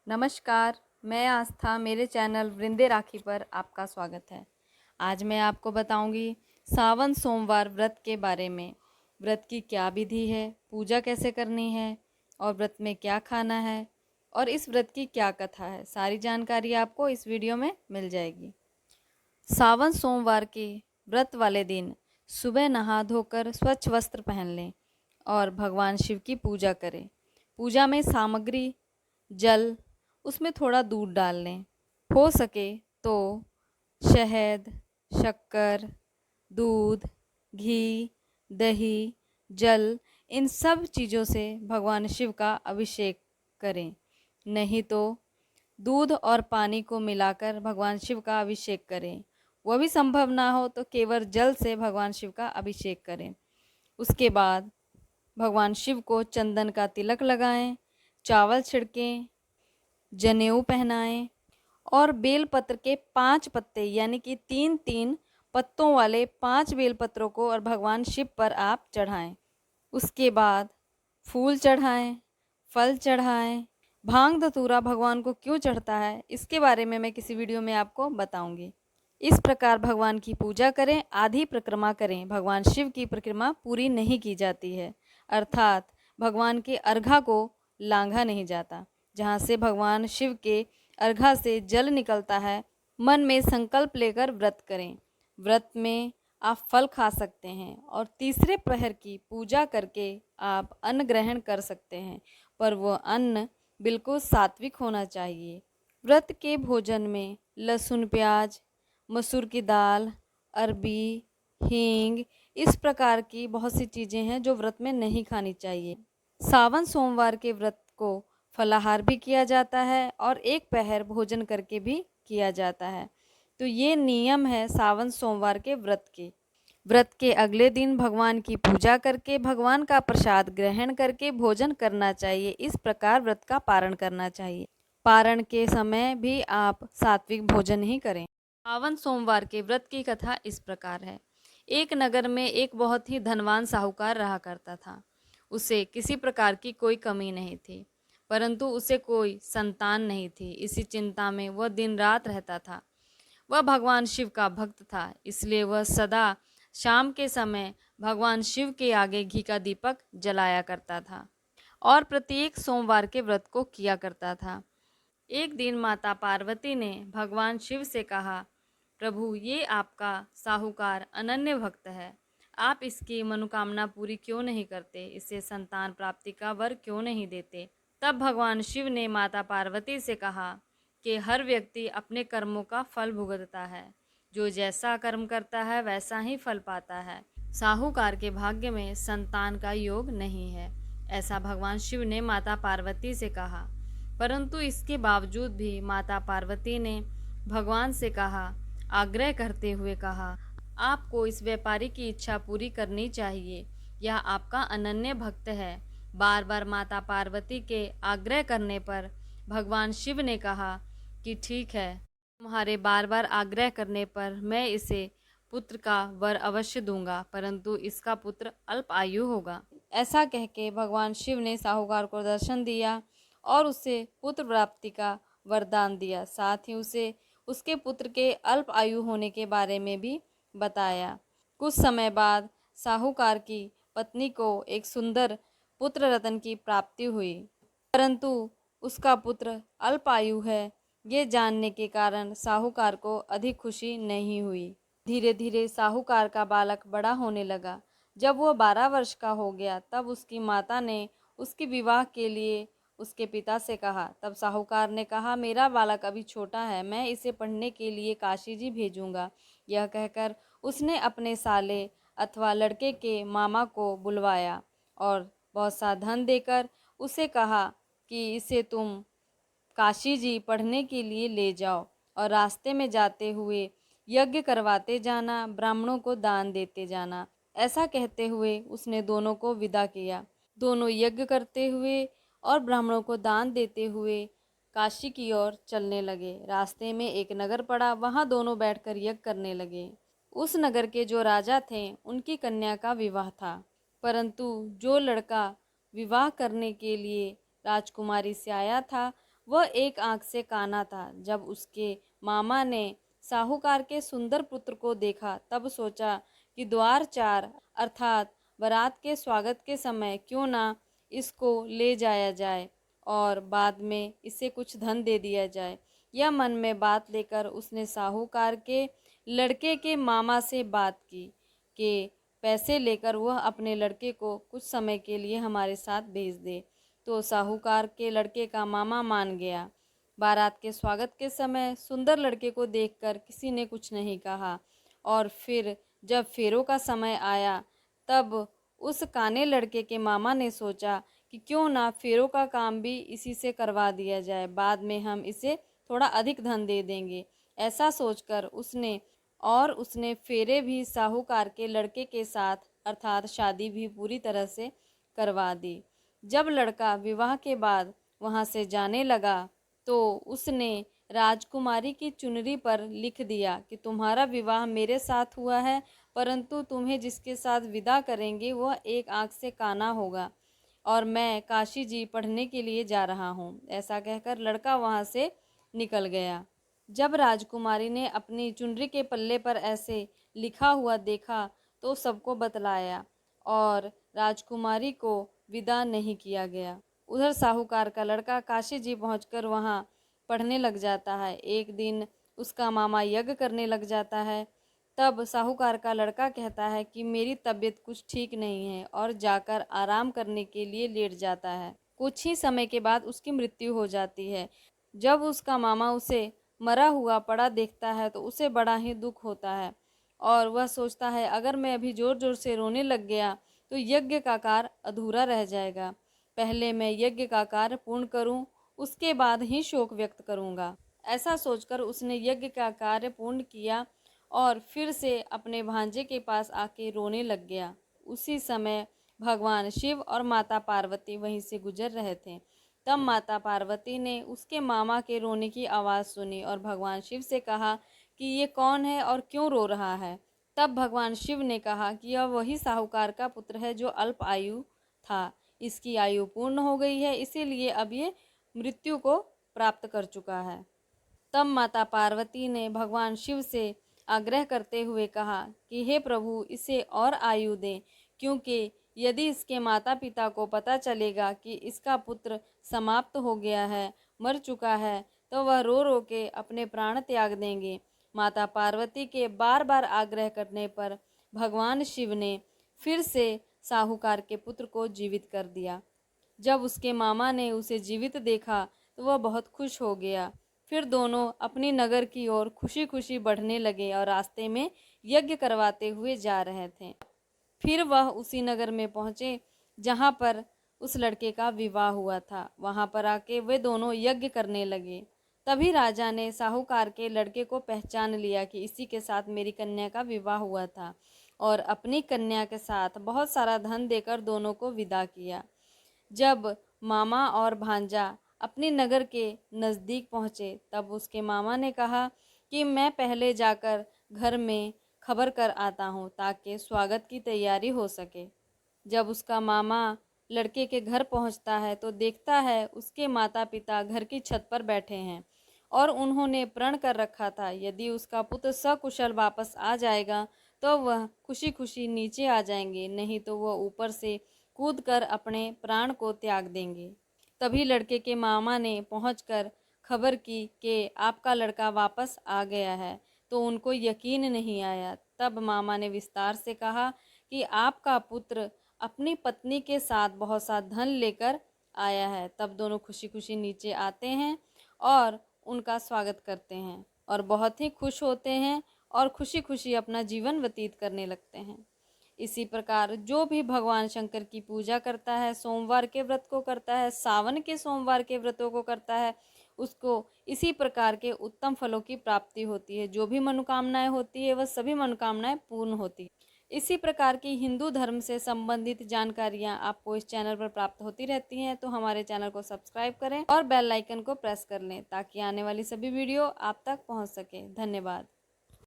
नमस्कार, मैं आस्था मेरे चैनल वृंदे राखी पर आपका स्वागत है। आज मैं आपको बताऊंगी सावन सोमवार व्रत के बारे में। व्रत की क्या विधि है, पूजा कैसे करनी है और व्रत में क्या खाना है और इस व्रत की क्या कथा है। सारी जानकारी आपको इस वीडियो में मिल जाएगी। सावन सोमवार के व्रत वाले दिन सुबह नहा धोकर स्वच्छ वस्त्र पहन लें और भगवान शिव की पूजा करें। पूजा में सामग्री जल, उसमें थोड़ा दूध डाल लें। हो सके तो शहद, शक्कर, दूध, घी, दही, जल, इन सब चीज़ों से भगवान शिव का अभिषेक करें। नहीं तो दूध और पानी को मिलाकर भगवान शिव का अभिषेक करें। वह भी संभव ना हो तो केवल जल से भगवान शिव का अभिषेक करें। उसके बाद भगवान शिव को चंदन का तिलक लगाएं, चावल छिड़कें, जनेऊ पहनाएं और बेलपत्र के 5 पत्ते यानी कि 3-3 पत्तों वाले 5 बेलपत्रों को और भगवान शिव पर आप चढ़ाएं। उसके बाद फूल चढ़ाएं, फल चढ़ाएं। भांग धतूरा भगवान को क्यों चढ़ता है, इसके बारे में मैं किसी वीडियो में आपको बताऊंगी। इस प्रकार भगवान की पूजा करें, आधी परिक्रमा करें। भगवान शिव की परिक्रमा पूरी नहीं की जाती है, अर्थात भगवान के अर्घा को लांघा नहीं जाता। जहाँ से भगवान शिव के अर्घा से जल निकलता है, मन में संकल्प लेकर व्रत करें। व्रत में आप फल खा सकते हैं और तीसरे प्रहर की पूजा करके आप अन्न ग्रहण कर सकते हैं, पर वह अन्न बिल्कुल सात्विक होना चाहिए। व्रत के भोजन में लहसुन, प्याज, मसूर की दाल, अरबी, हींग, इस प्रकार की बहुत सी चीज़ें हैं जो व्रत में नहीं खानी चाहिए। सावन सोमवार के व्रत को फलाहार भी किया जाता है और एक पहर भोजन करके भी किया जाता है। तो ये नियम है सावन सोमवार के व्रत के। व्रत के अगले दिन भगवान की पूजा करके भगवान का प्रसाद ग्रहण करके भोजन करना चाहिए। इस प्रकार व्रत का पारण करना चाहिए। पारण के समय भी आप सात्विक भोजन ही करें। सावन सोमवार के व्रत की कथा इस प्रकार है। एक नगर में एक बहुत ही धनवान साहूकार रहा करता था। उसे किसी प्रकार की कोई कमी नहीं थी, परंतु उसे कोई संतान नहीं थी। इसी चिंता में वह दिन रात रहता था। वह भगवान शिव का भक्त था, इसलिए वह सदा शाम के समय भगवान शिव के आगे घी का दीपक जलाया करता था और प्रत्येक सोमवार के व्रत को किया करता था। एक दिन माता पार्वती ने भगवान शिव से कहा, प्रभु, ये आपका साहूकार अनन्य भक्त है, आप इसकी मनोकामना पूरी क्यों नहीं करते, इसे संतान प्राप्ति का वर क्यों नहीं देते। तब भगवान शिव ने माता पार्वती से कहा कि हर व्यक्ति अपने कर्मों का फल भुगतता है, जो जैसा कर्म करता है वैसा ही फल पाता है। साहूकार के भाग्य में संतान का योग नहीं है, ऐसा भगवान शिव ने माता पार्वती से कहा। परंतु इसके बावजूद भी माता पार्वती ने भगवान से कहा, आग्रह करते हुए कहा, आपको इस व्यापारी की इच्छा पूरी करनी चाहिए, यह आपका अनन्य भक्त है। बार बार माता पार्वती के आग्रह करने पर भगवान शिव ने कहा कि ठीक है, तुम्हारे बार बार आग्रह करने पर मैं इसे पुत्र का वर अवश्य दूंगा, परंतु इसका पुत्र अल्प आयु होगा। ऐसा कह के भगवान शिव ने साहूकार को दर्शन दिया और उसे पुत्र प्राप्ति का वरदान दिया। साथ ही उसे उसके पुत्र के अल्प आयु होने के बारे में भी बताया। कुछ समय बाद साहूकार की पत्नी को एक सुंदर पुत्र रत्न की प्राप्ति हुई, परंतु उसका पुत्र अल्प आयु है, ये जानने के कारण साहूकार को अधिक खुशी नहीं हुई। धीरे धीरे साहूकार का बालक बड़ा होने लगा। जब वह 12 वर्ष का हो गया तब उसकी माता ने उसके विवाह के लिए उसके पिता से कहा। तब साहूकार ने कहा, मेरा बालक अभी छोटा है, मैं इसे पढ़ने के लिए काशी जी भेजूंगा। यह कहकर उसने अपने साले अथवा लड़के के मामा को बुलवाया और बहुत सा धन देकर उसे कहा कि इसे तुम काशी जी पढ़ने के लिए ले जाओ और रास्ते में जाते हुए यज्ञ करवाते जाना, ब्राह्मणों को दान देते जाना। ऐसा कहते हुए उसने दोनों को विदा किया। दोनों यज्ञ करते हुए और ब्राह्मणों को दान देते हुए काशी की ओर चलने लगे। रास्ते में एक नगर पड़ा, वहाँ दोनों बैठकर यज्ञ करने लगे। उस नगर के जो राजा थे उनकी कन्या का विवाह था, परंतु जो लड़का विवाह करने के लिए राजकुमारी से आया था वह एक आंख से काना था। जब उसके मामा ने साहूकार के सुंदर पुत्र को देखा तब सोचा कि द्वार चार अर्थात बारात के स्वागत के समय क्यों ना इसको ले जाया जाए और बाद में इसे कुछ धन दे दिया जाए। यह मन में बात लेकर उसने साहूकार के लड़के के मामा से बात की कि पैसे लेकर वह अपने लड़के को कुछ समय के लिए हमारे साथ भेज दे। तो साहूकार के लड़के का मामा मान गया। बारात के स्वागत के समय सुंदर लड़के को देखकर किसी ने कुछ नहीं कहा और फिर जब फेरों का समय आया तब उस काने लड़के के मामा ने सोचा कि क्यों ना फेरों का काम भी इसी से करवा दिया जाए, बाद में हम इसे थोड़ा अधिक धन दे देंगे। ऐसा सोचकर उसने फेरे भी साहूकार के लड़के के साथ अर्थात शादी भी पूरी तरह से करवा दी। जब लड़का विवाह के बाद वहाँ से जाने लगा तो उसने राजकुमारी की चुनरी पर लिख दिया कि तुम्हारा विवाह मेरे साथ हुआ है, परंतु तुम्हें जिसके साथ विदा करेंगे वह एक आंख से काना होगा और मैं काशी जी पढ़ने के लिए जा रहा हूँ। ऐसा कहकर लड़का वहाँ से निकल गया। जब राजकुमारी ने अपनी चुनरी के पल्ले पर ऐसे लिखा हुआ देखा तो सबको बतलाया और राजकुमारी को विदा नहीं किया गया। उधर साहूकार का लड़का काशी जी पहुंचकर वहां पढ़ने लग जाता है। एक दिन उसका मामा यज्ञ करने लग जाता है। तब साहूकार का लड़का कहता है कि मेरी तबीयत कुछ ठीक नहीं है और जाकर आराम करने के लिए लेट जाता है। कुछ ही समय के बाद उसकी मृत्यु हो जाती है। जब उसका मामा उसे मरा हुआ पड़ा देखता है तो उसे बड़ा ही दुख होता है और वह सोचता है अगर मैं अभी जोर जोर से रोने लग गया तो यज्ञ का कार्य अधूरा रह जाएगा। पहले मैं यज्ञ का कार्य पूर्ण करूं, उसके बाद ही शोक व्यक्त करूंगा। ऐसा सोचकर उसने यज्ञ का कार्य पूर्ण किया और फिर से अपने भांजे के पास आके रोने लग गया। उसी समय भगवान शिव और माता पार्वती वहीं से गुजर रहे थे। तब माता पार्वती ने उसके मामा के रोने की आवाज़ सुनी और भगवान शिव से कहा कि ये कौन है और क्यों रो रहा है। तब भगवान शिव ने कहा कि यह वही साहूकार का पुत्र है जो अल्प आयु था। इसकी आयु पूर्ण हो गई है, इसीलिए अब ये मृत्यु को प्राप्त कर चुका है। तब माता पार्वती ने भगवान शिव से आग्रह करते हुए कहा कि हे प्रभु, इसे और आयु दें, क्योंकि यदि इसके माता पिता को पता चलेगा कि इसका पुत्र समाप्त हो गया है, मर चुका है, तो वह रो रो के अपने प्राण त्याग देंगे। माता पार्वती के बार बार आग्रह करने पर भगवान शिव ने फिर से साहूकार के पुत्र को जीवित कर दिया। जब उसके मामा ने उसे जीवित देखा तो वह बहुत खुश हो गया। फिर दोनों अपनी नगर की ओर खुशी खुशी बढ़ने लगे और रास्ते में यज्ञ करवाते हुए जा रहे थे। फिर वह उसी नगर में पहुँचे जहाँ पर उस लड़के का विवाह हुआ था। वहाँ पर आके वे दोनों यज्ञ करने लगे। तभी राजा ने साहूकार के लड़के को पहचान लिया कि इसी के साथ मेरी कन्या का विवाह हुआ था और अपनी कन्या के साथ बहुत सारा धन देकर दोनों को विदा किया। जब मामा और भांजा अपनी नगर के नज़दीक पहुँचे तब उसके मामा ने कहा कि मैं पहले जाकर घर में खबर कर आता हूँ ताकि स्वागत की तैयारी हो सके। जब उसका मामा लड़के के घर पहुँचता है तो देखता है उसके माता पिता घर की छत पर बैठे हैं और उन्होंने प्रण कर रखा था यदि उसका पुत्र सकुशल वापस आ जाएगा तो वह खुशी खुशी नीचे आ जाएंगे, नहीं तो वह ऊपर से कूदकर अपने प्राण को त्याग देंगे। तभी लड़के के मामा ने पहुंचकर खबर की कि आपका लड़का वापस आ गया है, तो उनको यकीन नहीं आया। तब मामा ने विस्तार से कहा कि आपका पुत्र अपनी पत्नी के साथ बहुत सा धन लेकर आया है। तब दोनों खुशी खुशी नीचे आते हैं और उनका स्वागत करते हैं और बहुत ही खुश होते हैं और खुशी खुशी अपना जीवन व्यतीत करने लगते हैं। इसी प्रकार जो भी भगवान शंकर की पूजा करता है, सोमवार के व्रत को करता है, सावन के सोमवार के व्रतों को करता है, उसको इसी प्रकार के उत्तम फलों की प्राप्ति होती है। जो भी मनोकामनाएं होती है वह सभी मनोकामनाएं पूर्ण होती है। इसी प्रकार की हिंदू धर्म से संबंधित जानकारियां आपको इस चैनल पर प्राप्त होती रहती हैं, तो हमारे चैनल को सब्सक्राइब करें और बेल आइकन को प्रेस कर लें ताकि आने वाली सभी वीडियो आप तक पहुंच सके। धन्यवाद।